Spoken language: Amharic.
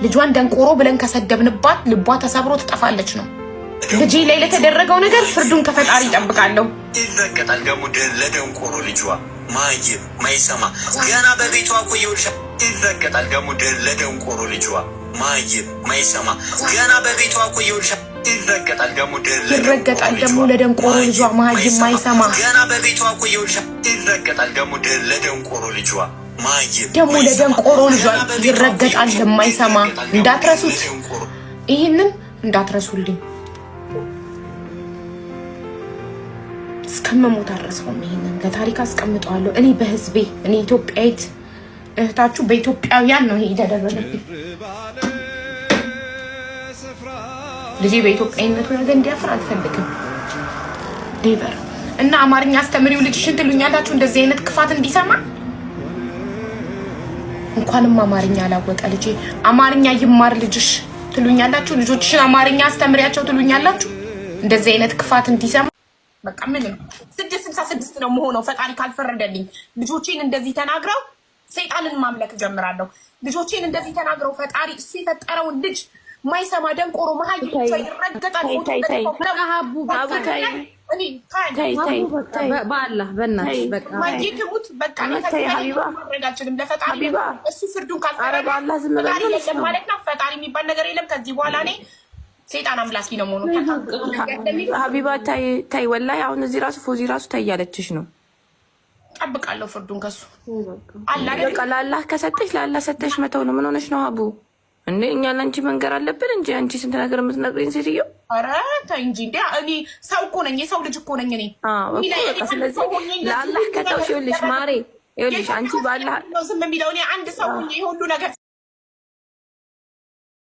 ልጇን ደንቆሮ ብለን ከሰደብንባት ልቧ ተሰብሮ ትጠፋለች ነው። ልጄ ላይ ለተደረገው ነገር ፍርዱን ከፈጣሪ ይጠብቃለሁ። ይረገጣል ደግሞ ለደንቆሮ ልጇ ማይም ማይሰማ ገና በቤቷ እኮ ይውልሻ። ይረገጣል ደግሞ ለደንቆሮ ልጇ ማይም ማይሰማ ገና በቤቷ እኮ ይውልሻ። ይረገጣል ደግሞ ለደንቆሮ ልጇ ማይም ማይሰማ ገና በቤቷ እኮ ይውልሻ። ይረገጣል ደግሞ ለደንቆሮ ልጇ ደግሞ ለደንቆሮ ልጇ ይረገጣል የማይሰማ። እንዳትረሱት፣ ይህንን እንዳትረሱልኝ። እስከመሞት አልረሳውም። ይሄንን ለታሪክ አስቀምጠዋለሁ። እኔ በህዝቤ እኔ ኢትዮጵያዊት እህታችሁ በኢትዮጵያውያን ነው ይሄ የተደረገብኝ። ልጄ በኢትዮጵያዊነቱ ነገር እንዲያፍር አልፈልግም። ዴቨር እና አማርኛ አስተምሪው ልጅሽን ትሉኛላችሁ። እንደዚህ አይነት ክፋት እንዲሰማ እንኳንም አማርኛ አላወቀ ልጄ አማርኛ ይማር ልጅሽ ትሉኛላችሁ። ልጆችሽን አማርኛ አስተምሪያቸው ትሉኛላችሁ። እንደዚህ አይነት ክፋት እንዲሰማ በቃ ምንም 666 ነው መሆነው ፈጣሪ ካልፈረደልኝ። ልጆቼን እንደዚህ ተናግረው ሰይጣንን ማምለክ ጀምራለሁ። ልጆቼን እንደዚህ ተናግረው ፈጣሪ እሱ የፈጠረውን ልጅ ማይሰማ ደንቆሮ መሀይ ይረገጣል። በአላህ በእናትሽ በቃ ማይትሙት በቃ ማድረጋችንም ለፈጣሪ እሱ ፍርዱን ካልፈረደ ማለት ነው። ፈጣሪ የሚባል ነገር የለም ከዚህ በኋላ እኔ ሰይጣን አምላኪ ነው መሆኑ። ሀቢባ ታይ ወላሂ አሁን እዚህ ራሱ ፎዚ ራሱ ታያለችሽ ነው። ጠብቃለሁ ፍርዱን ከሱ በቃ ለአላህ ከሰጠሽ ለአላህ ሰጠሽ መተው ነው። ምን ሆነሽ ነው ሀቡ እንዴ? እኛ ለአንቺ መንገር አለብን እንጂ አንቺ ስንት ነገር የምትነግሪኝ ሴትዮ። ኧረ ተይ እንጂ እንዴ! እኔ ሰው እኮ ነኝ፣ የሰው ልጅ እኮ ነኝ እኔ። ስለዚህ ለአላህ ከተውሽ ይኸውልሽ ማሬ፣ ይኸውልሽ አንቺ ባላህ ዝም የሚለው እኔ አንድ ሰው ሁሉ ነገር